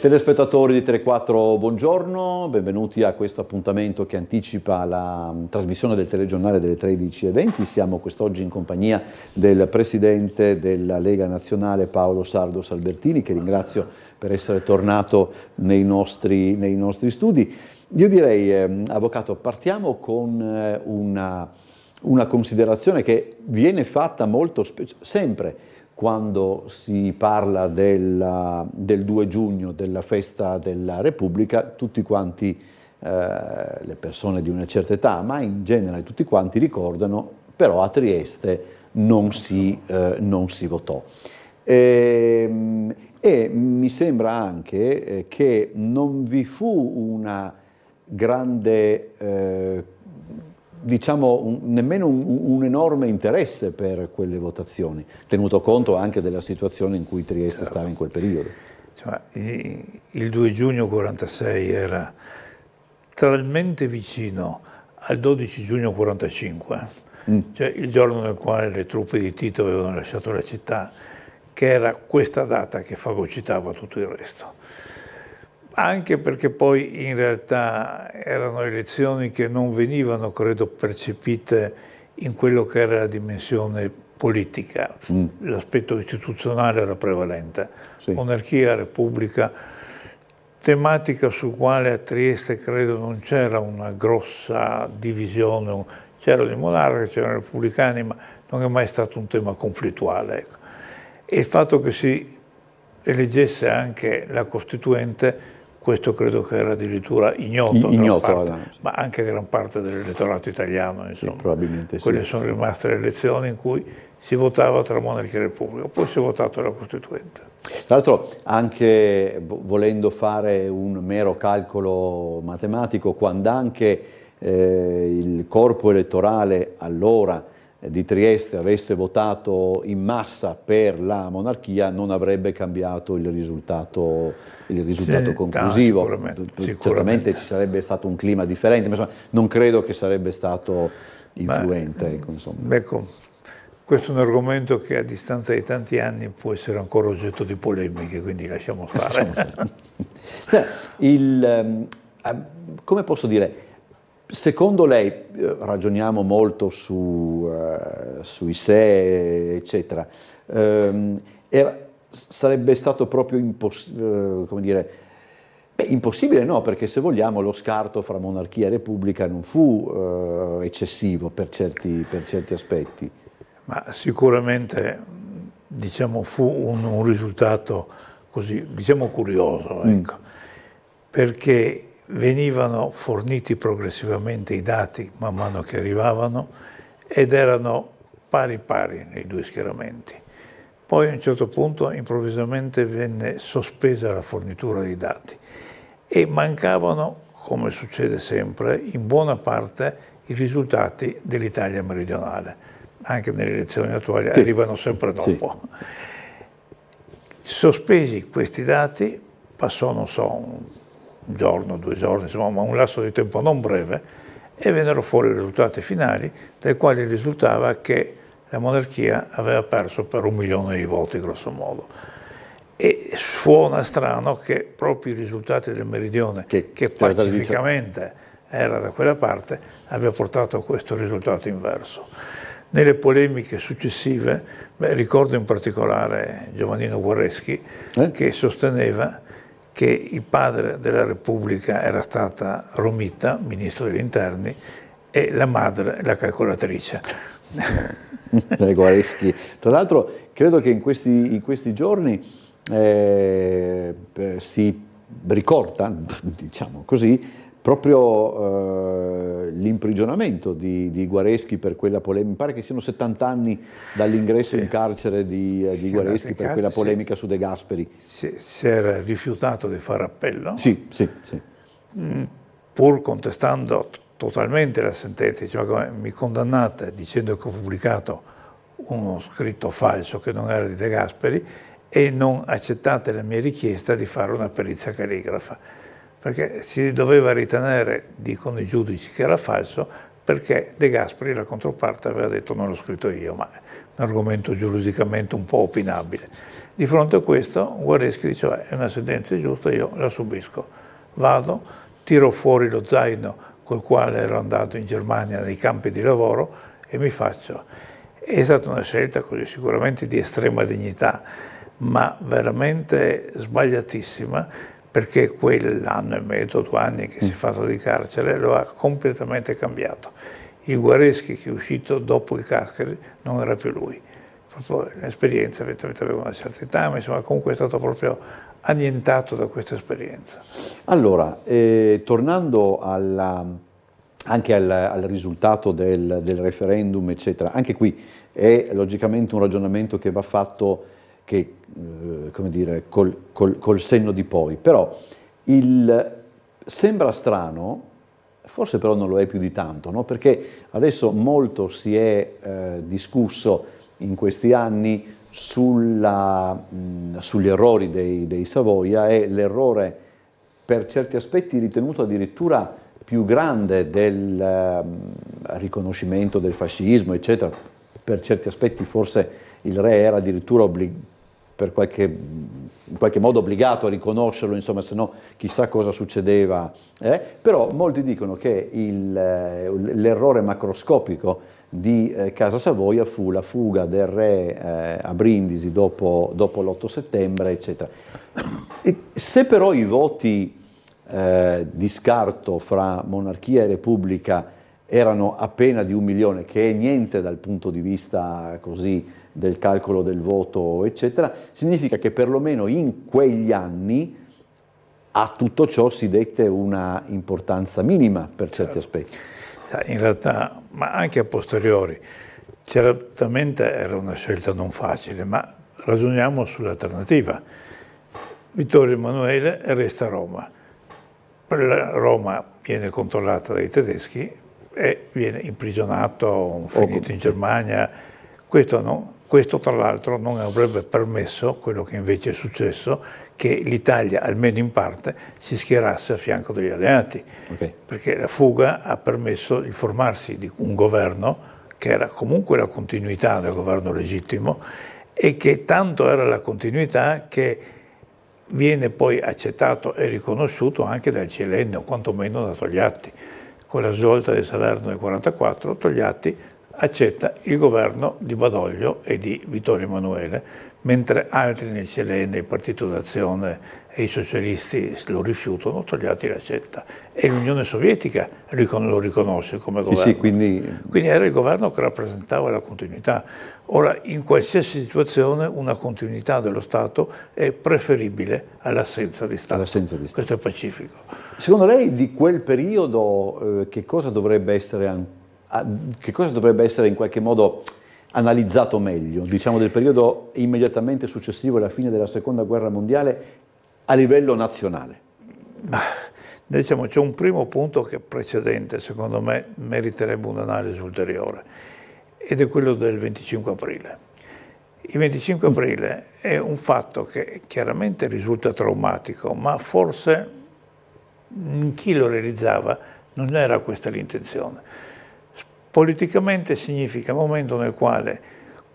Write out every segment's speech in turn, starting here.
Telespettatori di Tele4, buongiorno, benvenuti a questo appuntamento che anticipa la trasmissione del telegiornale delle 13:20. Siamo quest'oggi in compagnia del Presidente della Lega Nazionale Paolo Sardo Salbertini, che ringrazio per essere tornato nei nostri studi. Io direi, Avvocato, partiamo con una considerazione che viene fatta molto sempre quando si parla del 2 giugno, della festa della Repubblica. Tutti quanti, le persone di una certa età, ma in genere tutti quanti ricordano, però a Trieste non si votò. E mi sembra anche che non vi fu una grande, diciamo, nemmeno un enorme interesse per quelle votazioni, tenuto conto anche della situazione in cui Trieste stava in quel periodo. Cioè, il 2 giugno 46 era talmente vicino al 12 giugno 45, cioè il giorno nel quale le truppe di Tito avevano lasciato la città, che era questa data che fagocitava tutto il resto. Anche perché poi in realtà erano elezioni che non venivano, credo, percepite in quello che era la dimensione politica. L'aspetto istituzionale era prevalente. Sì. Monarchia, Repubblica, tematica sul quale a Trieste credo non c'era una grossa divisione, c'erano i monarchi, c'erano i repubblicani, ma non è mai stato un tema conflittuale. Ecco. E il fatto che si eleggesse anche la Costituente, questo credo che era addirittura ignoto ma anche gran parte dell'elettorato italiano, insomma. Sì, probabilmente sì. Quelle sono rimaste le elezioni in cui si votava tra monarchia e repubblica, poi si è votato la Costituente. Tra l'altro, anche volendo fare un mero calcolo matematico, quando anche il corpo elettorale allora di Trieste avesse votato in massa per la monarchia, non avrebbe cambiato il risultato conclusivo. Certamente ci sarebbe stato un clima differente, ma insomma, non credo che sarebbe stato influente. Ecco, questo è un argomento che a distanza di tanti anni può essere ancora oggetto di polemiche, quindi lasciamo fare. Come posso dire? Secondo lei, ragioniamo molto sui se, eccetera, sarebbe stato proprio impossibile no, perché se vogliamo lo scarto fra monarchia e repubblica non fu eccessivo per certi aspetti. Ma sicuramente, diciamo, fu un risultato così, diciamo, curioso, ecco, perché venivano forniti progressivamente i dati man mano che arrivavano ed erano pari nei due schieramenti. Poi a un certo punto improvvisamente venne sospesa la fornitura dei dati e mancavano, come succede sempre, in buona parte i risultati dell'Italia meridionale. Anche nelle elezioni attuali arrivano sempre dopo. Sì. Sospesi questi dati, passò, non so, un giorno, 2 giorni, insomma, ma un lasso di tempo non breve, e vennero fuori i risultati finali, dai quali risultava che la monarchia aveva perso per 1 milione di voti, grosso modo. E suona strano che proprio i risultati del Meridione, che pacificamente era da quella parte, abbia portato a questo risultato inverso. Nelle polemiche successive, ricordo in particolare Giovannino Guareschi, che sosteneva che il padre della Repubblica era stata Romita, ministro degli interni, e la madre la calcolatrice. Guareschi. Tra l'altro credo che in questi giorni si ricorda, diciamo così, proprio l'imprigionamento di Guareschi per quella polemica. Mi pare che siano 70 anni dall'ingresso in carcere di Guareschi per quella polemica su De Gasperi. Si era rifiutato di fare appello, sì. Pur contestando totalmente la sentenza. Diceva: mi condannate dicendo che ho pubblicato uno scritto falso che non era di De Gasperi e non accettate la mia richiesta di fare una perizia calligrafa, perché si doveva ritenere, dicono i giudici, che era falso, perché De Gasperi, la controparte, aveva detto non l'ho scritto io, ma un argomento giuridicamente un po' opinabile. Di fronte a questo Guareschi diceva è una sentenza giusta, io la subisco, vado, tiro fuori lo zaino col quale ero andato in Germania nei campi di lavoro e mi faccio. È stata una scelta così sicuramente di estrema dignità, ma veramente sbagliatissima, perché quell'anno e mezzo, 2 anni che si è fatto di carcere lo ha completamente cambiato. Il Guareschi che è uscito dopo il carcere non era più lui. Proprio l'esperienza, aveva una certa età, ma insomma comunque è stato proprio annientato da questa esperienza. Allora, tornando anche al risultato del referendum, eccetera, anche qui è logicamente un ragionamento che va fatto come dire, col senno di poi, però sembra strano, forse però non lo è più di tanto, no? Perché adesso molto si è discusso in questi anni sugli errori dei Savoia, e l'errore per certi aspetti ritenuto addirittura più grande del riconoscimento del fascismo, eccetera. Per certi aspetti forse il re era addirittura in qualche modo obbligato a riconoscerlo, insomma, se no chissà cosa succedeva. Però molti dicono che l'errore macroscopico di Casa Savoia fu la fuga del re a Brindisi dopo l'8 settembre, eccetera. E se però i voti di scarto fra monarchia e repubblica erano appena di 1 milione, che è niente dal punto di vista così del calcolo del voto, eccetera, significa che perlomeno in quegli anni a tutto ciò si dette una importanza minima per certi aspetti. In realtà, ma anche a posteriori, certamente era una scelta non facile, ma ragioniamo sull'alternativa. Vittorio Emanuele resta a Roma. Roma viene controllata dai tedeschi e viene imprigionato, finito in Germania. Questo tra l'altro non avrebbe permesso quello che invece è successo, che l'Italia, almeno in parte, si schierasse a fianco degli alleati, perché la fuga ha permesso il formarsi di un governo che era comunque la continuità del governo legittimo, e che tanto era la continuità che viene poi accettato e riconosciuto anche dal CLN, o quantomeno da Togliatti. Con la svolta di Salerno nel 1944, Togliatti accetta il governo di Badoglio e di Vittorio Emanuele, mentre altri nel CLN, il Partito d'Azione e i socialisti lo rifiutano, Togliatti l'accetta. E l'Unione Sovietica lo riconosce come governo. Sì, quindi era il governo che rappresentava la continuità. Ora, in qualsiasi situazione una continuità dello Stato è preferibile all'assenza di Stato. Questo è pacifico. Secondo lei di quel periodo che cosa dovrebbe essere in qualche modo analizzato meglio, diciamo del periodo immediatamente successivo alla fine della Seconda Guerra Mondiale a livello nazionale? Diciamo, c'è un primo punto che è precedente, secondo me meriterebbe un'analisi ulteriore, ed è quello del 25 aprile. Il 25 aprile è un fatto che chiaramente risulta traumatico, ma forse in chi lo realizzava non era questa l'intenzione. Politicamente significa il momento nel quale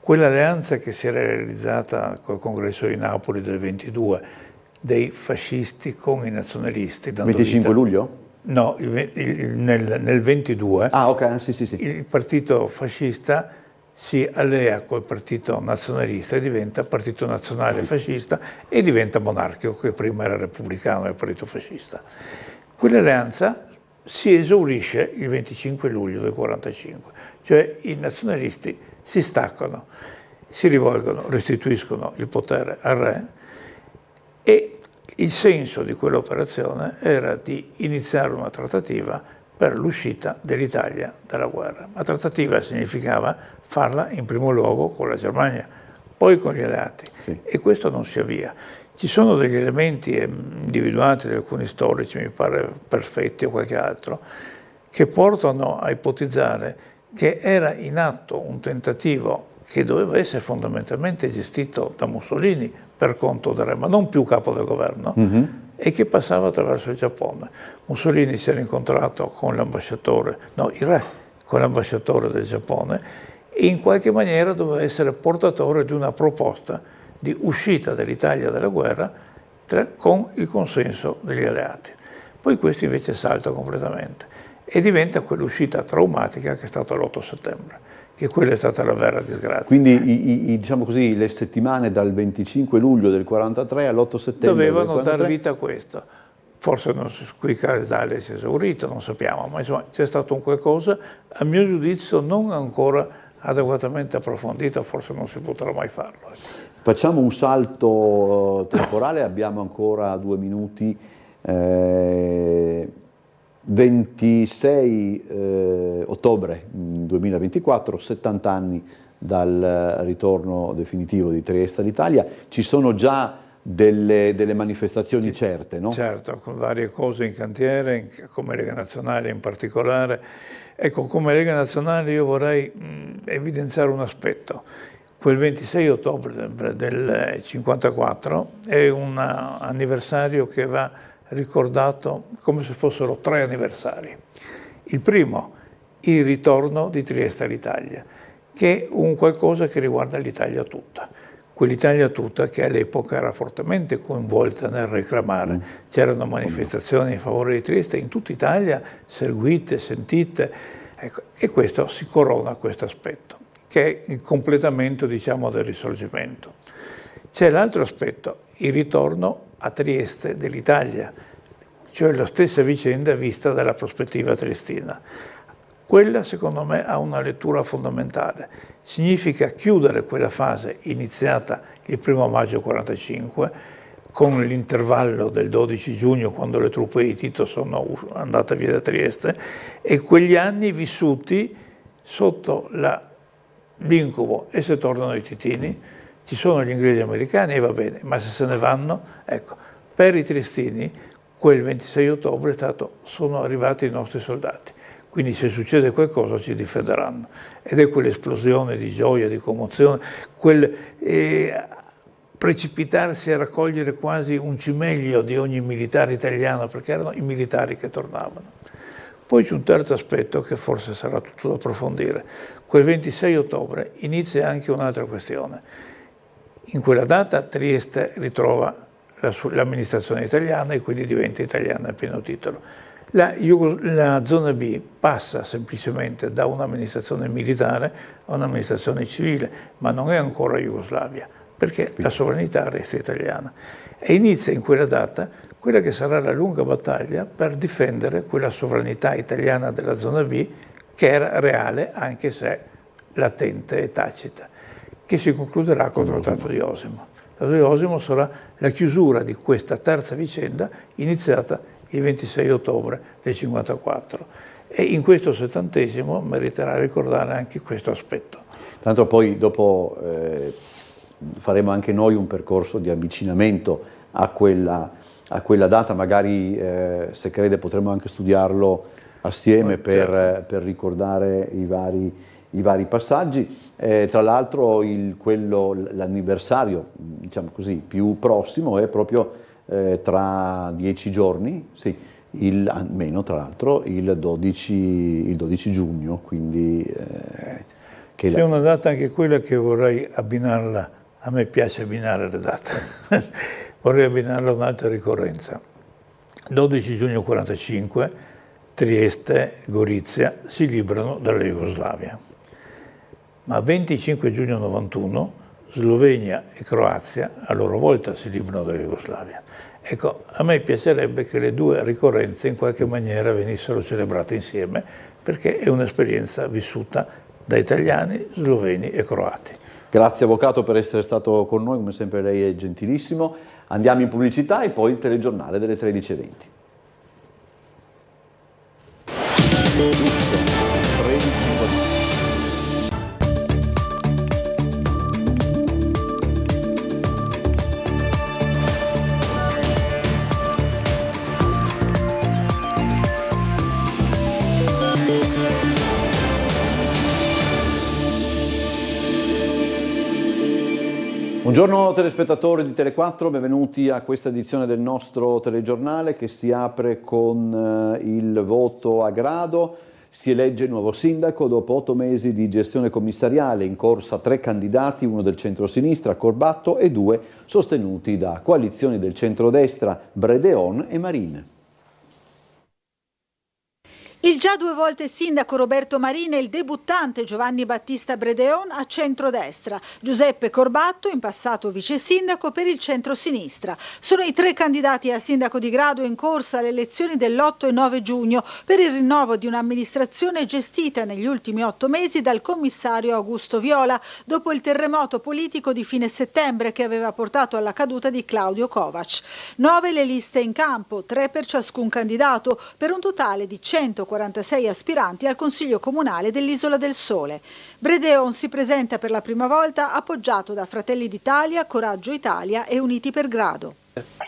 quell'alleanza che si era realizzata col congresso di Napoli del 22 dei fascisti con i nazionalisti. 25 luglio? No, nel 22 sì. Il partito fascista si allea col partito nazionalista e diventa partito nazionale fascista e diventa monarchico, che prima era repubblicano e partito fascista. Quell'alleanza si esaurisce il 25 luglio del 1945, cioè i nazionalisti si staccano, si rivolgono, restituiscono il potere al re, e il senso di quell'operazione era di iniziare una trattativa per l'uscita dell'Italia dalla guerra. La trattativa significava farla in primo luogo con la Germania, poi con gli alleati, e questo non si avvia. Ci sono degli elementi individuati da alcuni storici, mi pare Perfetti o qualche altro, che portano a ipotizzare che era in atto un tentativo che doveva essere fondamentalmente gestito da Mussolini per conto del re, ma non più capo del governo, e che passava attraverso il Giappone. Mussolini si era incontrato con l'ambasciatore, no, il re, con l'ambasciatore del Giappone, e in qualche maniera doveva essere portatore di una proposta di uscita dell'Italia dalla guerra con il consenso degli alleati. Poi questo invece salta completamente e diventa quell'uscita traumatica che è stata l'8 settembre, che quella è stata la vera disgrazia. Quindi diciamo così, le settimane dal 25 luglio del 43 all'8 settembre dovevano dare vita a questo. Forse qui Casale si è esaurito, non sappiamo, ma insomma c'è stato un qualcosa, a mio giudizio, non ancora adeguatamente approfondito, forse non si potrà mai farlo. Facciamo un salto temporale, abbiamo ancora 2 minuti. 26 ottobre 2024, 70 anni dal ritorno definitivo di Trieste all'Italia. Ci sono già delle manifestazioni certe, no? Certo, con varie cose in cantiere, come Lega Nazionale in particolare. Ecco, come Lega Nazionale io vorrei evidenziare un aspetto. Quel 26 ottobre del 1954 è un anniversario che va ricordato come se fossero 3 anniversari. Il primo, il ritorno di Trieste all'Italia, che è un qualcosa che riguarda l'Italia tutta. Quell'Italia tutta che all'epoca era fortemente coinvolta nel reclamare. C'erano manifestazioni in favore di Trieste in tutta Italia, seguite, sentite, ecco, e questo si corona questo aspetto, che è il completamento, diciamo, del Risorgimento. C'è l'altro aspetto, il ritorno a Trieste dell'Italia, cioè la stessa vicenda vista dalla prospettiva triestina. Quella, secondo me, ha una lettura fondamentale. Significa chiudere quella fase iniziata il 1° maggio 1945, con l'intervallo del 12 giugno, quando le truppe di Tito sono andate via da Trieste, e quegli anni vissuti sotto l'incubo, e se tornano i titini, ci sono gli inglesi americani e va bene, ma se se ne vanno, ecco, per i triestini quel 26 ottobre sono arrivati i nostri soldati. Quindi se succede qualcosa ci difenderanno. Ed è quell'esplosione di gioia, di commozione, quel precipitarsi a raccogliere quasi un cimelio di ogni militare italiano, perché erano i militari che tornavano. Poi c'è un terzo aspetto che forse sarà tutto da approfondire. Quel 26 ottobre inizia anche un'altra questione. In quella data Trieste ritrova l'amministrazione italiana e quindi diventa italiana a pieno titolo. La zona B passa semplicemente da un'amministrazione militare a un'amministrazione civile, ma non è ancora Jugoslavia, perché la sovranità resta italiana. E inizia in quella data quella che sarà la lunga battaglia per difendere quella sovranità italiana della zona B, che era reale anche se latente e tacita, che si concluderà con il Trattato di Osimo. Il Trattato di Osimo sarà la chiusura di questa terza vicenda iniziata il 26 ottobre del 1954 e in questo 70° meriterà ricordare anche questo aspetto. Tanto poi dopo faremo anche noi un percorso di avvicinamento a quella data, magari se crede potremo anche studiarlo assieme per ricordare i vari passaggi. Tra l'altro l'anniversario, diciamo così, più prossimo è proprio tra 10 giorni, sì, almeno tra l'altro il 12 giugno, quindi c'è una data anche quella che vorrei abbinarla, a me piace abbinare le date, vorrei abbinarla a un'altra ricorrenza. 12 giugno 1945, Trieste, Gorizia si librano dalla Jugoslavia, ma 25 giugno 1991 Slovenia e Croazia a loro volta si librano dalla Jugoslavia. Ecco, a me piacerebbe che le due ricorrenze in qualche maniera venissero celebrate insieme, perché è un'esperienza vissuta da italiani, sloveni e croati. Grazie Avvocato per essere stato con noi, come sempre lei è gentilissimo. Andiamo in pubblicità e poi il telegiornale delle 13:20. Buongiorno telespettatori di Tele4, benvenuti a questa edizione del nostro telegiornale che si apre con il voto a grado. Si elegge il nuovo sindaco dopo 8 mesi di gestione commissariale, in corsa 3 candidati, uno del centro-sinistra, Corbatto, e 2 sostenuti da coalizioni del centrodestra, Bredeon e Marin. Il già 2 volte sindaco Roberto Marin e il debuttante Giovanni Battista Bredeon a centrodestra, Giuseppe Corbatto, in passato vice sindaco, per il centro-sinistra. Sono i 3 candidati a sindaco di grado in corsa alle elezioni dell'8 e 9 giugno per il rinnovo di un'amministrazione gestita negli ultimi 8 mesi dal commissario Augusto Viola, dopo il terremoto politico di fine settembre che aveva portato alla caduta di Claudio Kovacs. 9 le liste in campo, 3 per ciascun candidato, per un totale di 146 aspiranti al Consiglio Comunale dell'Isola del Sole. Bredeon si presenta per la prima volta appoggiato da Fratelli d'Italia, Coraggio Italia e Uniti per Grado.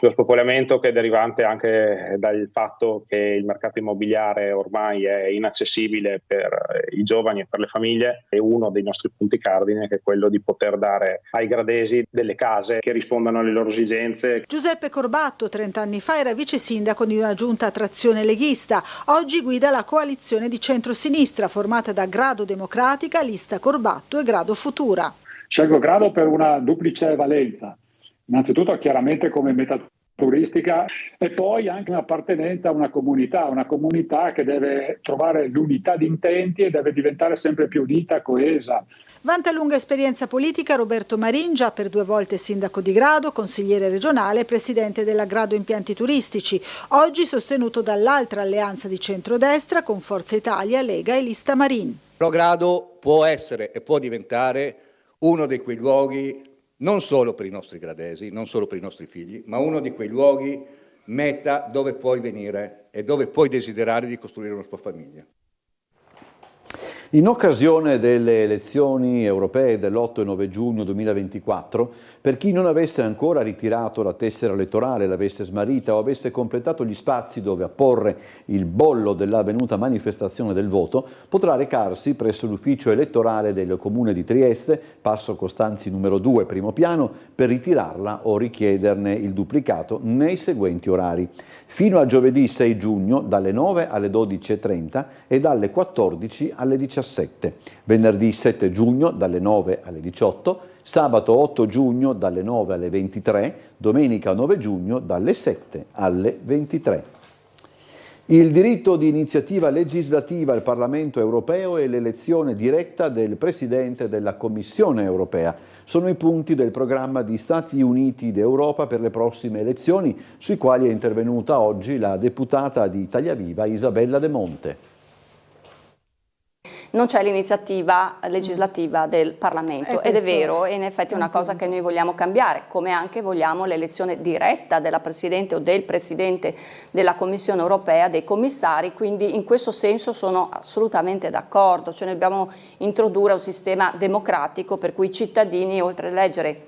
Lo spopolamento, che è derivante anche dal fatto che il mercato immobiliare ormai è inaccessibile per i giovani e per le famiglie, è uno dei nostri punti cardine, che è quello di poter dare ai gradesi delle case che rispondano alle loro esigenze. Giuseppe Corbatto 30 anni fa era vice sindaco di una giunta a trazione leghista, oggi guida la coalizione di centrosinistra formata da Grado Democratica, Lista Corbatto e Grado Futura. Scelgo Grado per una duplice valenza. Innanzitutto chiaramente come meta turistica e poi anche un'appartenenza a una comunità che deve trovare l'unità di intenti e deve diventare sempre più unita, coesa. Vanta lunga esperienza politica Roberto Marin, già per 2 volte sindaco di Grado, consigliere regionale e presidente della Grado Impianti Turistici, oggi sostenuto dall'altra alleanza di centrodestra con Forza Italia, Lega e Lista Marin. Però Grado può essere e può diventare uno di quei luoghi, non solo per i nostri gradesi, non solo per i nostri figli, ma uno di quei luoghi meta dove puoi venire e dove puoi desiderare di costruire una tua famiglia. In occasione delle elezioni europee dell'8 e 9 giugno 2024, per chi non avesse ancora ritirato la tessera elettorale, l'avesse smarrita o avesse completato gli spazi dove apporre il bollo dell'avvenuta manifestazione del voto, potrà recarsi presso l'ufficio elettorale del Comune di Trieste, Passo Costanzi numero 2, primo piano, per ritirarla o richiederne il duplicato nei seguenti orari. Fino a giovedì 6 giugno dalle 9 alle 12.30 e dalle 14 alle 17. Venerdì 7 giugno dalle 9 alle 18, sabato 8 giugno dalle 9 alle 23, domenica 9 giugno dalle 7 alle 23. Il diritto di iniziativa legislativa al Parlamento europeo e l'elezione diretta del Presidente della Commissione europea sono i punti del programma di Stati Uniti d'Europa per le prossime elezioni, sui quali è intervenuta oggi la deputata di Italia Viva Isabella De Monte. Non c'è l'iniziativa legislativa del Parlamento ed è vero, e in effetti è una cosa che noi vogliamo cambiare, come anche vogliamo l'elezione diretta della Presidente o del Presidente della Commissione europea, dei commissari, quindi in questo senso sono assolutamente d'accordo, cioè noi dobbiamo introdurre un sistema democratico per cui i cittadini, oltre a eleggere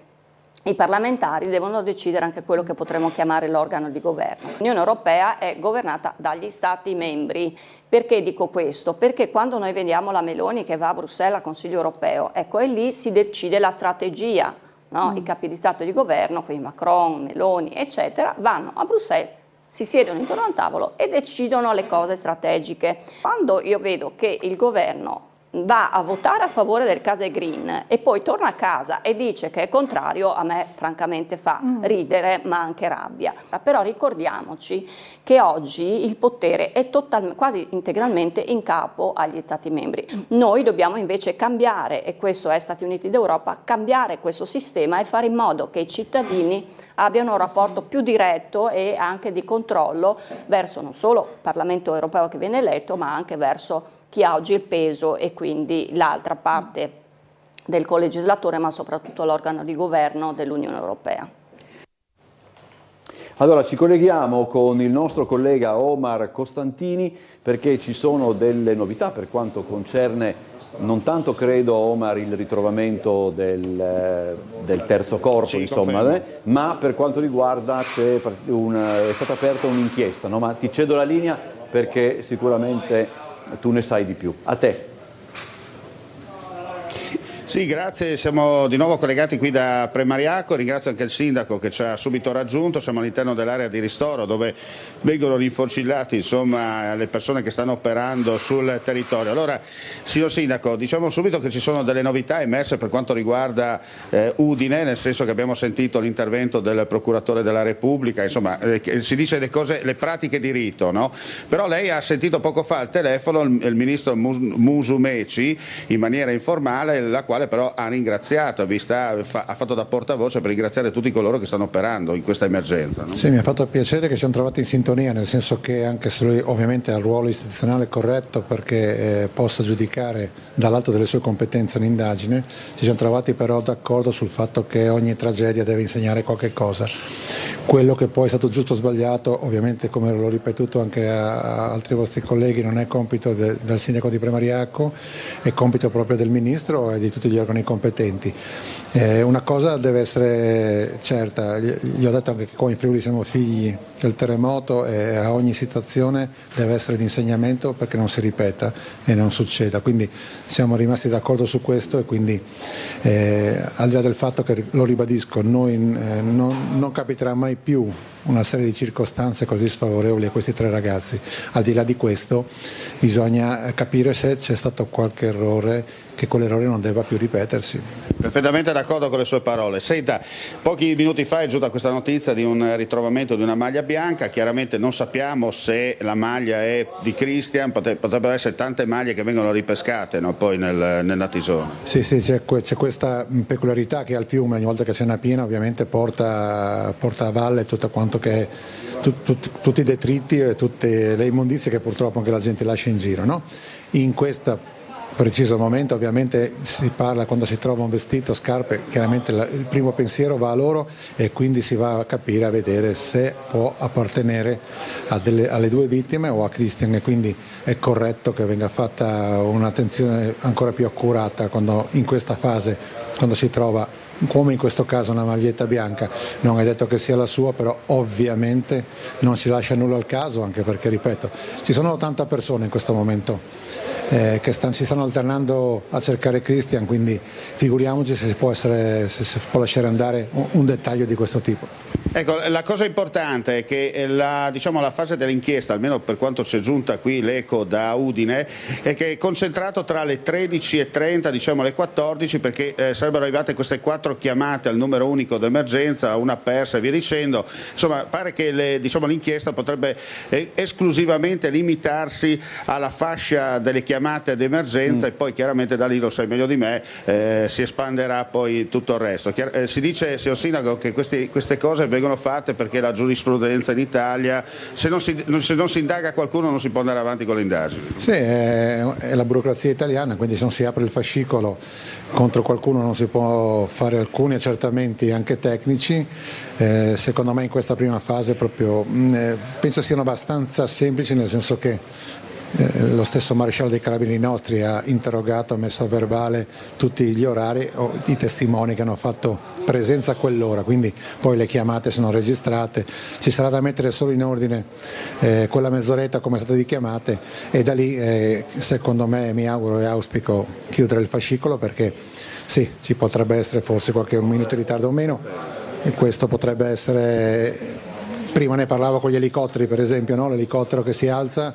i parlamentari, devono decidere anche quello che potremmo chiamare l'organo di governo. L'Unione Europea è governata dagli Stati membri. Perché dico questo? Perché quando noi vediamo la Meloni che va a Bruxelles al Consiglio Europeo, ecco, e lì si decide la strategia, no? I capi di Stato e di governo, quindi Macron, Meloni, eccetera, vanno a Bruxelles, si siedono intorno a un tavolo e decidono le cose strategiche. Quando io vedo che il governo va a votare a favore del Case Green e poi torna a casa e dice che è contrario, a me francamente fa ridere ma anche rabbia. Però ricordiamoci che oggi il potere è quasi integralmente in capo agli Stati membri. Noi dobbiamo invece cambiare, e questo è Stati Uniti d'Europa, cambiare questo sistema e fare in modo che i cittadini abbiano un rapporto più diretto e anche di controllo verso non solo il Parlamento europeo che viene eletto, ma anche verso chi ha oggi il peso e quindi l'altra parte del colegislatore, ma soprattutto l'organo di governo dell'Unione Europea. Allora ci colleghiamo con il nostro collega Omar Costantini perché ci sono delle novità per quanto concerne non tanto, credo, Omar, il ritrovamento del terzo corpo, sì, insomma, ma per quanto riguarda è stata aperta un'inchiesta, no? Ma ti cedo la linea perché sicuramente tu ne sai di più. A te. Sì, grazie, siamo di nuovo collegati qui da Premariaco, ringrazio anche il sindaco che ci ha subito raggiunto, siamo all'interno dell'area di ristoro dove vengono rinfocillati insomma le persone che stanno operando sul territorio. Allora, signor sindaco, diciamo subito che ci sono delle novità emerse per quanto riguarda Udine, nel senso che abbiamo sentito l'intervento del procuratore della Repubblica, insomma si dice le pratiche di rito, no? Però lei ha sentito poco fa al telefono il ministro Musumeci in maniera informale, la quale però ha ringraziato, ha fatto da portavoce per ringraziare tutti coloro che stanno operando in questa emergenza. No? Sì, mi ha fatto piacere che siamo trovati in sintonia, nel senso che anche se lui ovviamente ha il ruolo istituzionale corretto perché possa giudicare dall'alto delle sue competenze un'indagine, ci siamo trovati però d'accordo sul fatto che ogni tragedia deve insegnare qualche cosa. Quello che poi è stato giusto o sbagliato, ovviamente come l'ho ripetuto anche a altri vostri colleghi, non è compito del sindaco di Premariaco, è compito proprio del ministro e di tutti gli organi competenti. Una cosa deve essere certa, gli ho detto anche che qua in Friuli siamo figli del terremoto e a ogni situazione deve essere di insegnamento perché non si ripeta e non succeda, quindi siamo rimasti d'accordo su questo e quindi al di là del fatto che, lo ribadisco, noi non capiterà mai più una serie di circostanze così sfavorevoli a questi 3 ragazzi. Al di là di questo bisogna capire se c'è stato qualche errore, che quell'errore non debba più ripetersi. Perfettamente d'accordo con le sue parole. Senta, pochi minuti fa è giunta questa notizia di un ritrovamento di una maglia bianca, chiaramente non sappiamo se la maglia è di Christian, potrebbero essere tante maglie che vengono ripescate, no? Poi nella Tisona. Sì, c'è questa peculiarità che al fiume ogni volta che c'è una piena ovviamente porta a valle tutto quanto che è tutti i detriti e tutte le immondizie che purtroppo anche la gente lascia in giro, no? In questo preciso momento ovviamente si parla, quando si trova un vestito, scarpe, chiaramente il primo pensiero va a loro e quindi si va a capire, a vedere se può appartenere alle 2 vittime o a Christian, e quindi è corretto che venga fatta un'attenzione ancora più accurata quando in questa fase, quando si trova, come in questo caso, una maglietta bianca. Non è detto che sia la sua, però ovviamente non si lascia nulla al caso, anche perché, ripeto, ci sono 80 persone in questo momento che si stanno alternando a cercare Christian, quindi figuriamoci se si può lasciare andare un dettaglio di questo tipo. Ecco, la cosa importante è che la fase dell'inchiesta, almeno per quanto ci è giunta qui l'eco da Udine, è che è concentrato tra le 13:30, le 14, perché sarebbero arrivate queste 4 chiamate al numero unico d'emergenza, una persa e via dicendo. Insomma, pare che l'inchiesta potrebbe esclusivamente limitarsi alla fascia delle chiamate d'emergenza e poi chiaramente da lì, lo sai meglio di me, si espanderà poi tutto il resto. Si dice, signor sindaco, che queste cose vengono fatte perché la giurisprudenza in Italia, se non si indaga qualcuno non si può andare avanti con le indagini. Sì, è la burocrazia italiana, quindi se non si apre il fascicolo contro qualcuno non si può fare alcuni accertamenti anche tecnici. Secondo me in questa prima fase proprio penso siano abbastanza semplici, nel senso che lo stesso maresciallo dei carabinieri nostri ha interrogato, ha messo a verbale tutti gli orari, i testimoni che hanno fatto presenza a quell'ora, quindi poi le chiamate sono registrate, ci sarà da mettere solo in ordine quella mezz'oretta come è stata di chiamate, e da lì secondo me, mi auguro e auspico, chiudere il fascicolo, perché sì, ci potrebbe essere forse qualche minuto di ritardo o meno, e questo potrebbe essere. Prima ne parlavo con gli elicotteri, per esempio, no? L'elicottero che si alza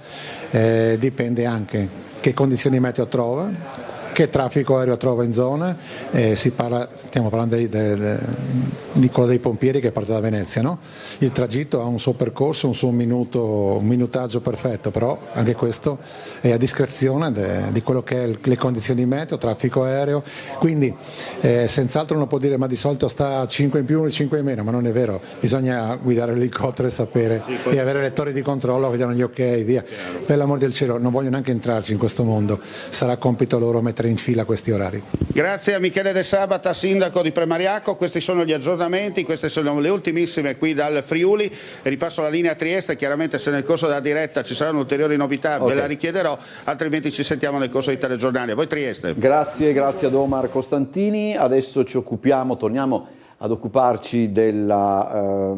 dipende anche che condizioni meteo trova, che traffico aereo trova in zona, stiamo parlando di quello dei pompieri che parte da Venezia, no? Il tragitto ha un suo percorso, un suo minutaggio perfetto, però anche questo è a discrezione di quello che è le condizioni meteo, traffico aereo, quindi senz'altro uno può dire ma di solito sta a 5 in più, 5 in meno, ma non è vero, bisogna guidare l'elicottero e sapere e avere lettori di controllo che diano gli ok, via. Per l'amor del cielo, non voglio neanche entrarci in questo mondo, sarà compito loro mettere in fila questi orari. Grazie a Michele De Sabata, sindaco di Premariaco. Questi sono gli aggiornamenti, queste sono le ultimissime qui dal Friuli, e ripasso la linea a Trieste. Chiaramente se nel corso della diretta ci saranno ulteriori novità ve la richiederò, altrimenti ci sentiamo nel corso dei telegiornali. A voi Trieste. Grazie ad Omar Costantini. Adesso torniamo ad occuparci della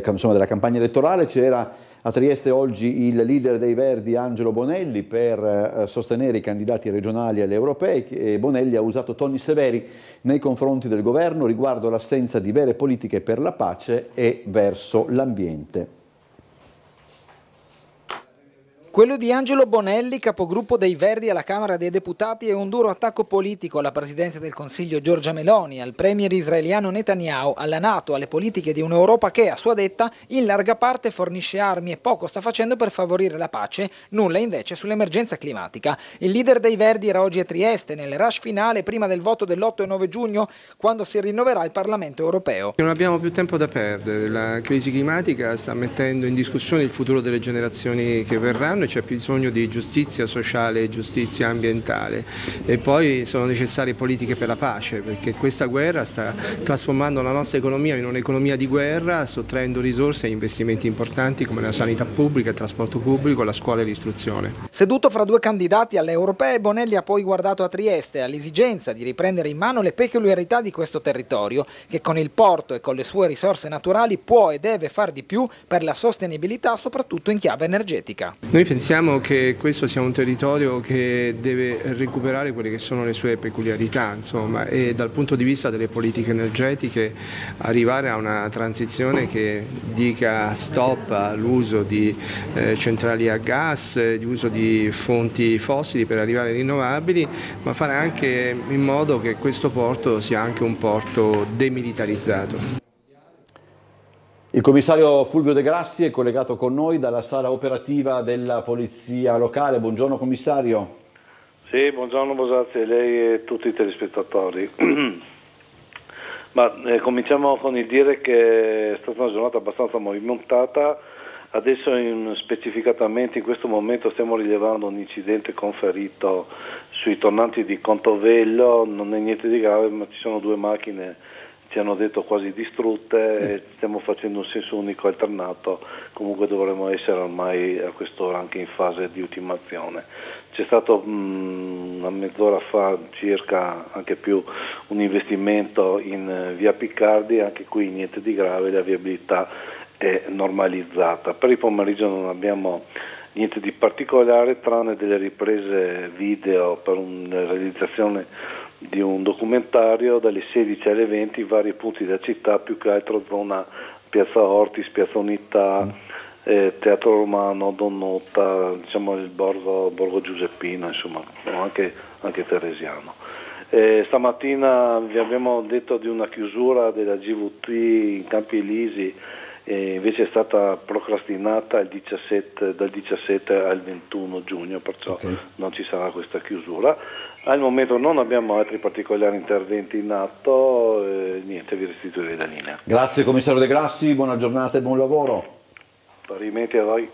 campagna elettorale. C'era a Trieste oggi il leader dei Verdi Angelo Bonelli per sostenere i candidati regionali alle europee, e Bonelli ha usato toni severi nei confronti del governo riguardo l'assenza di vere politiche per la pace e verso l'ambiente. Quello di Angelo Bonelli, capogruppo dei Verdi alla Camera dei Deputati, è un duro attacco politico alla Presidente del Consiglio Giorgia Meloni, al premier israeliano Netanyahu, alla NATO, alle politiche di un'Europa che, a sua detta, in larga parte fornisce armi e poco sta facendo per favorire la pace, nulla invece sull'emergenza climatica. Il leader dei Verdi era oggi a Trieste, nel rush finale prima del voto dell'8 e 9 giugno, quando si rinnoverà il Parlamento europeo. Non abbiamo più tempo da perdere, la crisi climatica sta mettendo in discussione il futuro delle generazioni che verranno, e c'è bisogno di giustizia sociale e giustizia ambientale, e poi sono necessarie politiche per la pace, perché questa guerra sta trasformando la nostra economia in un'economia di guerra, sottraendo risorse a investimenti importanti come la sanità pubblica, il trasporto pubblico, la scuola e l'istruzione. Seduto fra due candidati alle europee, Bonelli ha poi guardato a Trieste, all'esigenza di riprendere in mano le peculiarità di questo territorio, che con il porto e con le sue risorse naturali può e deve far di più per la sostenibilità, soprattutto in chiave energetica. Noi pensiamo che questo sia un territorio che deve recuperare quelle che sono le sue peculiarità, insomma, e dal punto di vista delle politiche energetiche arrivare a una transizione che dica stop all'uso di centrali a gas, di uso di fonti fossili per arrivare ai rinnovabili, ma fare anche in modo che questo porto sia anche un porto demilitarizzato. Il commissario Fulvio De Grassi è collegato con noi dalla sala operativa della Polizia Locale. Buongiorno commissario. Sì, buongiorno Bosazzi, a lei e tutti i telespettatori. Cominciamo con il dire che è stata una giornata abbastanza movimentata. Adesso specificatamente in questo momento stiamo rilevando un incidente conferito sui tornanti di Contovello, non è niente di grave, ma ci sono due macchine, ci hanno detto quasi distrutte, e stiamo facendo un senso unico alternato, comunque dovremmo essere ormai a quest'ora anche in fase di ultimazione. C'è stato una mezz'ora fa circa, anche più, un investimento in via Piccardi, anche qui niente di grave, la viabilità è normalizzata. Per il pomeriggio non abbiamo niente di particolare, tranne delle riprese video per una realizzazione di un documentario dalle 16 alle 20 in vari punti della città, più che altro zona Piazza Ortis, Piazza Unità, Teatro Romano, Donnota, diciamo il Borgo Giuseppino, insomma anche Teresiano. Stamattina vi abbiamo detto di una chiusura della GVT in Campi Elisi, invece è stata procrastinata dal 17 al 21 giugno, perciò non ci sarà questa chiusura. Al momento non abbiamo altri particolari interventi in atto, niente, vi restituirei la linea. Grazie commissario De Grassi, buona giornata e buon lavoro. Parimenti a voi.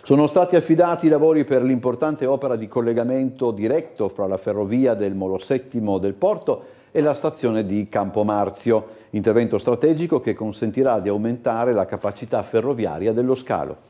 Sono stati affidati i lavori per l'importante opera di collegamento diretto fra la ferrovia del Molo Settimo del Porto e la stazione di Campomarzio, intervento strategico che consentirà di aumentare la capacità ferroviaria dello scalo.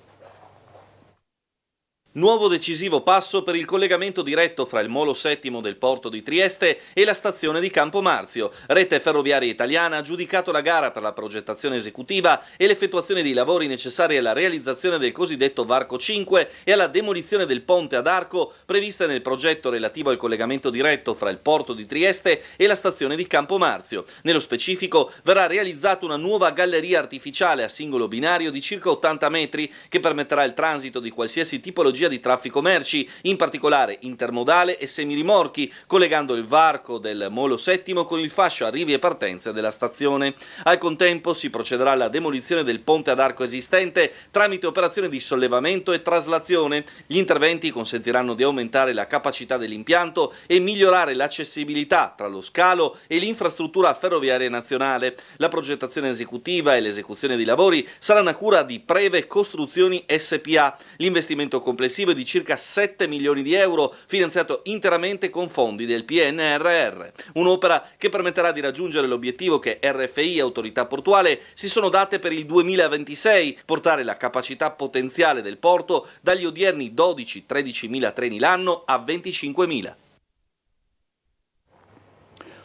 Nuovo decisivo passo per il collegamento diretto fra il Molo Settimo del porto di Trieste e la stazione di Campomarzio. Rete Ferroviaria Italiana ha giudicato la gara per la progettazione esecutiva e l'effettuazione dei lavori necessari alla realizzazione del cosiddetto Varco 5 e alla demolizione del ponte ad arco previste nel progetto relativo al collegamento diretto fra il porto di Trieste e la stazione di Campomarzio. Nello specifico verrà realizzata una nuova galleria artificiale a singolo binario di circa 80 metri che permetterà il transito di qualsiasi tipologia di traffico merci, in particolare intermodale e semirimorchi, collegando il varco del Molo Settimo con il fascio arrivi e partenze della stazione. Al contempo si procederà alla demolizione del ponte ad arco esistente tramite operazione di sollevamento e traslazione. Gli interventi consentiranno di aumentare la capacità dell'impianto e migliorare l'accessibilità tra lo scalo e l'infrastruttura ferroviaria nazionale. La progettazione esecutiva e l'esecuzione dei lavori saranno a cura di Preve Costruzioni SPA. L'investimento complessivo è di circa 7 milioni di euro, finanziato interamente con fondi del PNRR. Un'opera che permetterà di raggiungere l'obiettivo che RFI e Autorità Portuale si sono date per il 2026, portare la capacità potenziale del porto dagli odierni 12-13 mila treni l'anno a 25.000.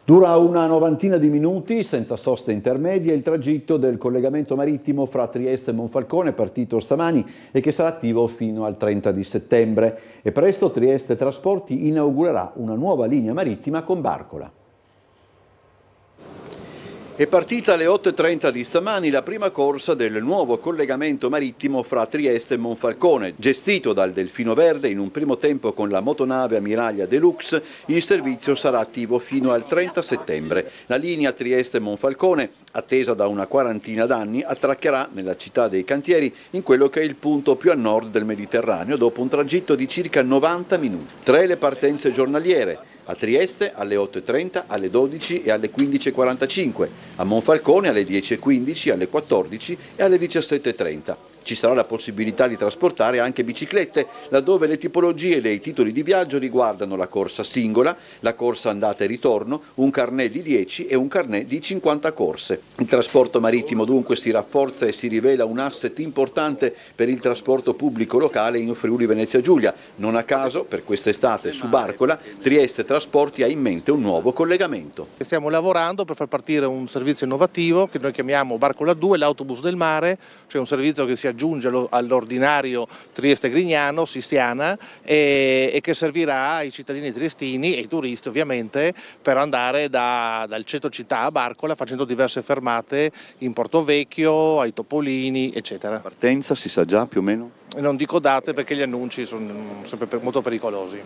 Dura una novantina di minuti, senza soste intermedie, il tragitto del collegamento marittimo fra Trieste e Monfalcone, partito stamani e che sarà attivo fino al 30 di settembre. E presto Trieste Trasporti inaugurerà una nuova linea marittima con Barcola. È partita alle 8:30 di stamani la prima corsa del nuovo collegamento marittimo fra Trieste e Monfalcone. Gestito dal Delfino Verde in un primo tempo con la motonave Ammiraglia Deluxe, il servizio sarà attivo fino al 30 settembre. La linea Trieste-Monfalcone, attesa da una quarantina d'anni, attraccherà nella città dei cantieri in quello che è il punto più a nord del Mediterraneo dopo un tragitto di circa 90 minuti. 3 le partenze giornaliere. A Trieste alle 8:30, alle 12 e alle 15:45, a Monfalcone alle 10:15, alle 14 e alle 17:30. Ci sarà la possibilità di trasportare anche biciclette, laddove le tipologie dei titoli di viaggio riguardano la corsa singola, la corsa andata e ritorno, un carnet di 10 e un carnet di 50 corse. Il trasporto marittimo dunque si rafforza e si rivela un asset importante per il trasporto pubblico locale in Friuli Venezia Giulia. Non a caso, per quest'estate su Barcola, Trieste Trasporti ha in mente un nuovo collegamento. Stiamo lavorando per far partire un servizio innovativo che noi chiamiamo Barcola 2, l'autobus del mare, cioè un servizio che si aggiunge all'ordinario Trieste-Grignano, Sistiana, e che servirà ai cittadini triestini e ai turisti ovviamente per andare dal centro città a Barcola facendo diverse fermate in Porto Vecchio, ai Topolini, eccetera. La partenza si sa già più o meno? Non dico date perché gli annunci sono sempre molto pericolosi.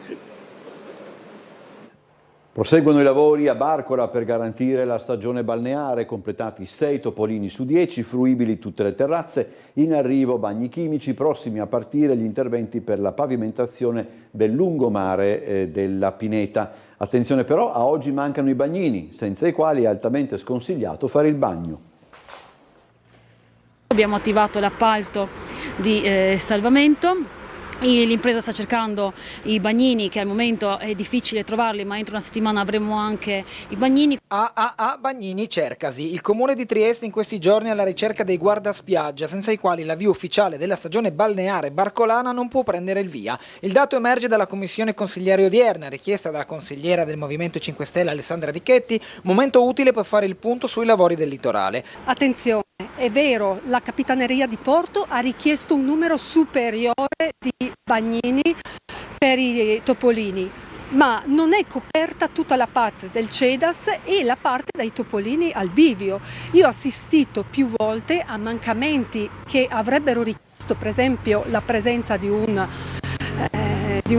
Proseguono i lavori a Barcola per garantire la stagione balneare, completati 6 topolini su 10, fruibili tutte le terrazze, in arrivo bagni chimici, prossimi a partire gli interventi per la pavimentazione del lungomare della Pineta. Attenzione però, a oggi mancano i bagnini, senza i quali è altamente sconsigliato fare il bagno. Abbiamo attivato l'appalto di salvamento. L'impresa sta cercando i bagnini, che al momento è difficile trovarli, ma entro una settimana avremo anche i bagnini. Bagnini cercasi. Il comune di Trieste in questi giorni è alla ricerca dei guardaspiaggia, senza i quali l'avvio ufficiale della stagione balneare barcolana non può prendere il via. Il dato emerge dalla commissione consigliare odierna, richiesta dalla consigliera del Movimento 5 Stelle Alessandra Ricchetti, momento utile per fare il punto sui lavori del litorale. Attenzione, è vero, la Capitaneria di Porto ha richiesto un numero superiore di bagnini per i topolini, ma non è coperta tutta la parte del CEDAS e la parte dei topolini al bivio. Io ho assistito più volte a mancamenti che avrebbero richiesto, per esempio, la presenza di un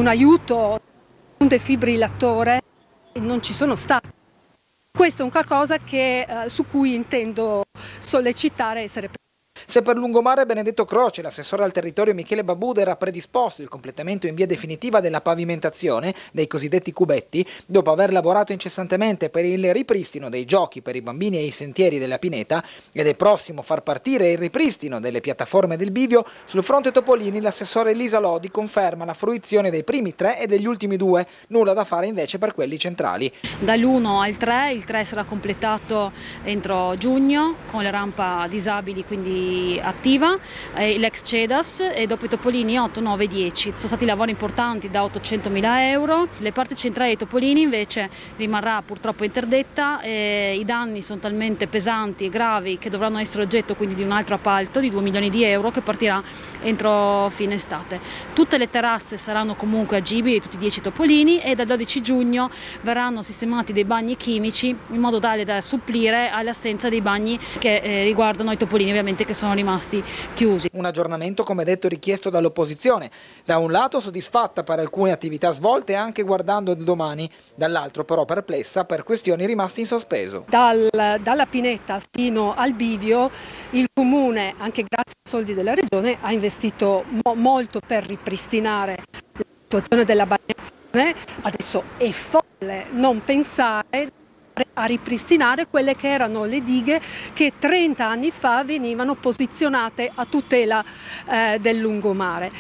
aiuto, un defibrillatore, e non ci sono stati. Questo è un qualcosa su cui intendo sollecitare e essere presente. Se per lungomare Benedetto Croce, l'assessore al territorio Michele Babuder, ha predisposto il completamento in via definitiva della pavimentazione dei cosiddetti cubetti, dopo aver lavorato incessantemente per il ripristino dei giochi per i bambini e i sentieri della Pineta, ed è prossimo far partire il ripristino delle piattaforme del bivio, sul fronte Topolini l'assessore Elisa Lodi conferma la fruizione dei primi 3 e degli ultimi 2, nulla da fare invece per quelli centrali. Dall'1 al 3, il 3 sarà completato entro giugno con la rampa disabili, quindi attiva, l'ex CEDAS, e dopo i topolini 8, 9 e 10. Sono stati lavori importanti da 800.000 euro. Le parti centrali dei topolini invece rimarrà purtroppo interdetta, i danni sono talmente pesanti e gravi che dovranno essere oggetto quindi di un altro appalto di 2 milioni di euro che partirà entro fine estate. Tutte le terrazze saranno comunque agibili, tutti i 10 topolini, e dal 12 giugno verranno sistemati dei bagni chimici in modo tale da supplire all'assenza dei bagni che riguardano i topolini, ovviamente, che sono rimasti chiusi. Un aggiornamento, come detto, richiesto dall'opposizione. Da un lato soddisfatta per alcune attività svolte anche guardando il domani, dall'altro però perplessa per questioni rimaste in sospeso. Dalla Pineta fino al bivio il Comune, anche grazie ai soldi della Regione, ha investito molto per ripristinare la situazione della bagnazione. Adesso è folle non pensare a ripristinare quelle che erano le dighe che 30 anni fa venivano posizionate a tutela del lungomare.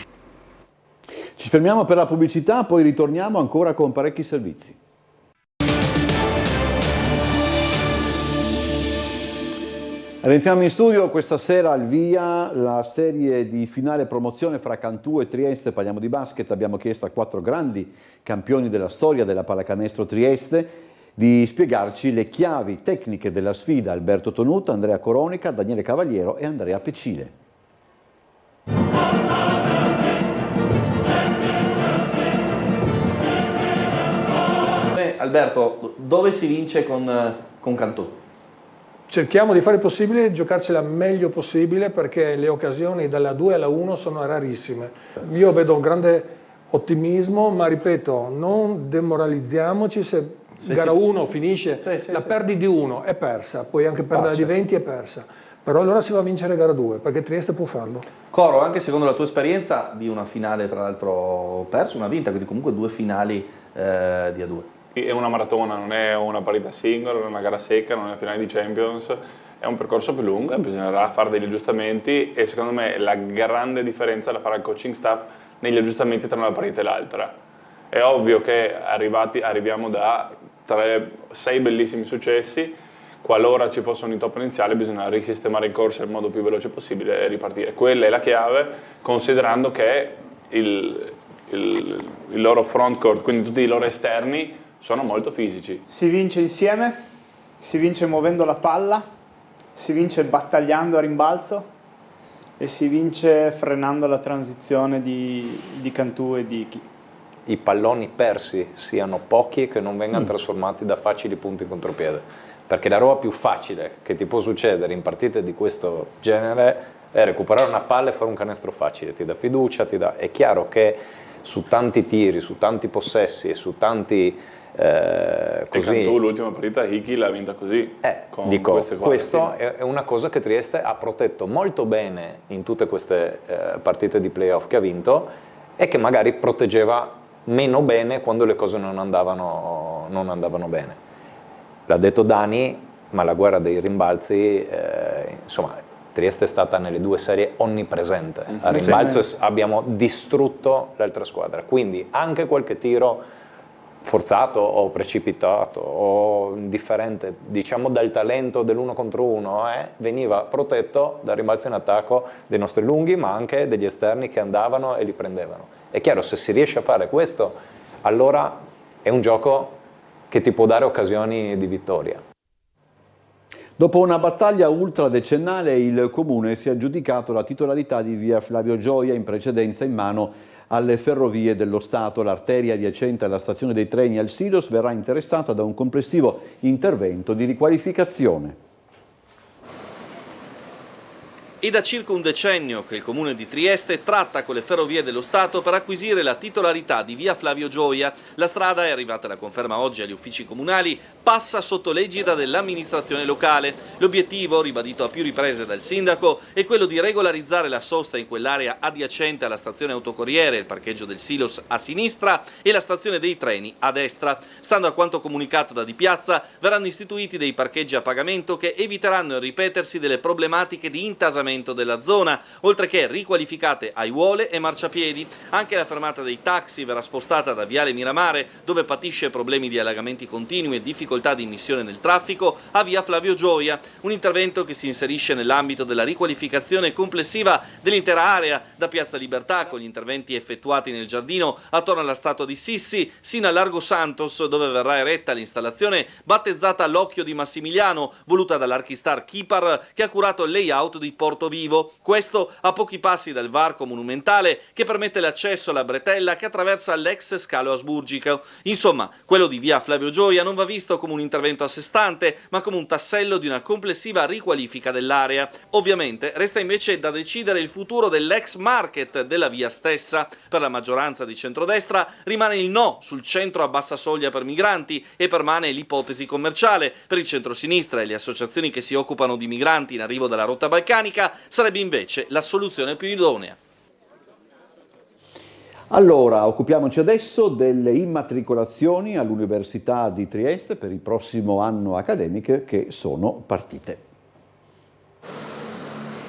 Ci fermiamo per la pubblicità, poi ritorniamo ancora con parecchi servizi. Rientriamo in studio, questa sera al via la serie di finale promozione fra Cantù e Trieste. Parliamo di basket, abbiamo chiesto a 4 grandi campioni della storia della pallacanestro Trieste di spiegarci le chiavi tecniche della sfida Alberto Tonuta, Andrea Coronica, Daniele Cavaliero e Andrea Pecile. Alberto, dove si vince con Cantù? Cerchiamo di fare il possibile, giocarcela meglio possibile, perché le occasioni dalla 2 alla 1 sono rarissime. Io vedo un grande ottimismo, ma ripeto, non demoralizziamoci se gara 1 finisce, la perdi di 1, è persa, puoi anche perdere di 20, è persa. Però allora si va a vincere gara 2, perché Trieste può farlo. Coro, anche secondo la tua esperienza di una finale tra l'altro persa, una vinta, quindi comunque 2 finali di A2. È una maratona, non è una partita singola, non è una gara secca, non è una finale di Champions, è un percorso più lungo, bisognerà fare degli aggiustamenti e secondo me la grande differenza la farà il coaching staff negli aggiustamenti tra una partita e l'altra. È ovvio che arriviamo da 6 bellissimi successi, qualora ci fosse un intoppo iniziale bisogna risistemare il corso nel modo più veloce possibile e ripartire. Quella è la chiave, considerando che il loro frontcourt, quindi tutti i loro esterni, sono molto fisici. Si vince insieme, si vince muovendo la palla, si vince battagliando a rimbalzo e si vince frenando la transizione di Cantù e di Ichi. I palloni persi siano pochi e che non vengano trasformati da facili punti in contropiede, perché la roba più facile che ti può succedere in partite di questo genere è recuperare una palla e fare un canestro facile, ti dà fiducia, è chiaro che su tanti tiri, su tanti possessi e su tanti così. E Cantù l'ultima partita Ichi l'ha vinta così. Dico, questo è una cosa che Trieste ha protetto molto bene in tutte queste partite di playoff che ha vinto e che magari proteggeva meno bene quando le cose non andavano bene. L'ha detto Dani, ma la guerra dei rimbalzi, insomma, Trieste è stata nelle 2 serie onnipresente. A rimbalzo abbiamo distrutto l'altra squadra, quindi anche qualche tiro forzato o precipitato o indifferente, diciamo dal talento dell'1 contro 1, veniva protetto dal rimbalzo in attacco dei nostri lunghi, ma anche degli esterni che andavano e li prendevano. È chiaro, se si riesce a fare questo, allora è un gioco che ti può dare occasioni di vittoria. Dopo una battaglia ultradecennale, il Comune si è aggiudicato la titolarità di via Flavio Gioia, in precedenza in mano alle Ferrovie dello Stato. L'arteria adiacente alla stazione dei treni al Silos verrà interessata da un complessivo intervento di riqualificazione. È da circa un decennio che il Comune di Trieste tratta con le Ferrovie dello Stato per acquisire la titolarità di via Flavio Gioia. La strada, è arrivata la conferma oggi agli uffici comunali, passa sotto l'egida dell'amministrazione locale. L'obiettivo, ribadito a più riprese dal sindaco, è quello di regolarizzare la sosta in quell'area adiacente alla stazione autocorriere, il parcheggio del Silos a sinistra e la stazione dei treni a destra. Stando a quanto comunicato da Di Piazza, verranno istituiti dei parcheggi a pagamento che eviteranno il ripetersi delle problematiche di intasamento della zona, oltre che riqualificate aiuole e marciapiedi. Anche la fermata dei taxi verrà spostata da Viale Miramare, dove patisce problemi di allagamenti continui e difficoltà di immissione nel traffico, a via Flavio Gioia, un intervento che si inserisce nell'ambito della riqualificazione complessiva dell'intera area, da Piazza Libertà, con gli interventi effettuati nel giardino attorno alla statua di Sissi, sino a Largo Santos, dove verrà eretta l'installazione battezzata all'Occhio di Massimiliano, voluta dall'archistar Kipar, che ha curato il layout di Porto Vivo. Questo a pochi passi dal varco monumentale che permette l'accesso alla bretella che attraversa l'ex scalo asburgico. Insomma, quello di via Flavio Gioia non va visto come un intervento a sé stante, ma come un tassello di una complessiva riqualifica dell'area. Ovviamente resta invece da decidere il futuro dell'ex market della via stessa. Per la maggioranza di centrodestra rimane il no sul centro a bassa soglia per migranti e permane l'ipotesi commerciale. Per il centrosinistra e le associazioni che si occupano di migranti in arrivo dalla rotta balcanica sarebbe invece la soluzione più idonea. Allora, occupiamoci adesso delle immatricolazioni all'Università di Trieste per il prossimo anno accademico che sono partite.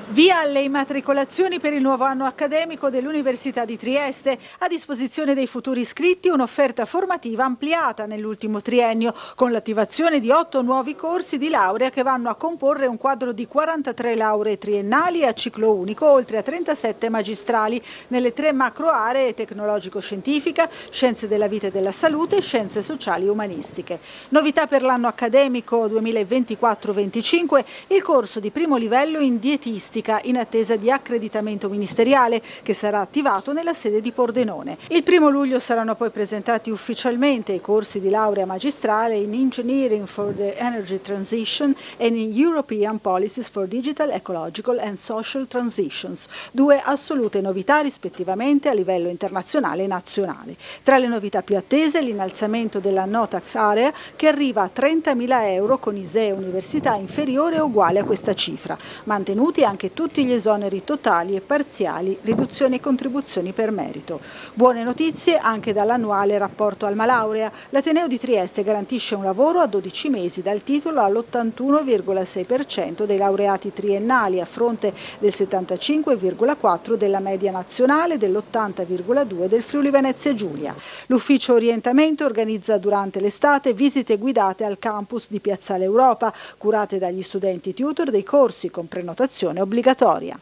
Via alle immatricolazioni per il nuovo anno accademico dell'Università di Trieste. A disposizione dei futuri iscritti un'offerta formativa ampliata nell'ultimo triennio, con l'attivazione di 8 nuovi corsi di laurea che vanno a comporre un quadro di 43 lauree triennali a ciclo unico, oltre a 37 magistrali, nelle 3 macro aree: tecnologico-scientifica, scienze della vita e della salute e scienze sociali e umanistiche. Novità per l'anno accademico 2024-25, il corso di primo livello in dietistica, in attesa di accreditamento ministeriale, che sarà attivato nella sede di Pordenone. Il 1° luglio saranno poi presentati ufficialmente i corsi di laurea magistrale in Engineering for the Energy Transition e in European Policies for Digital, Ecological and Social Transitions, 2 assolute novità rispettivamente a livello internazionale e nazionale. Tra le novità più attese, l'innalzamento della no tax area, che arriva a 30.000 euro con ISEE università inferiore o uguale a questa cifra, mantenuti anche tutti gli esoneri totali e parziali, riduzioni e contribuzioni per merito. Buone notizie anche dall'annuale rapporto Alma Laurea. L'Ateneo di Trieste garantisce un lavoro a 12 mesi dal titolo all'81,6% dei laureati triennali, a fronte del 75,4% della media nazionale e dell'80,2% del Friuli Venezia Giulia. L'ufficio orientamento organizza durante l'estate visite guidate al campus di Piazzale Europa, curate dagli studenti tutor dei corsi con prenotazione obbligatoria.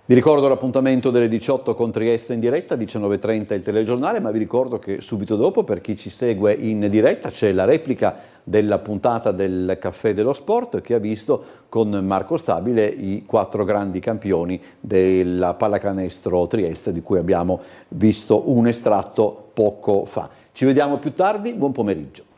Vi ricordo l'appuntamento delle 18 con Trieste in diretta, 19:30 il telegiornale, ma vi ricordo che subito dopo, per chi ci segue in diretta, c'è la replica della puntata del Caffè dello Sport, che ha visto con Marco Stabile i 4 grandi campioni della pallacanestro Trieste, di cui abbiamo visto un estratto poco fa. Ci vediamo più tardi, buon pomeriggio.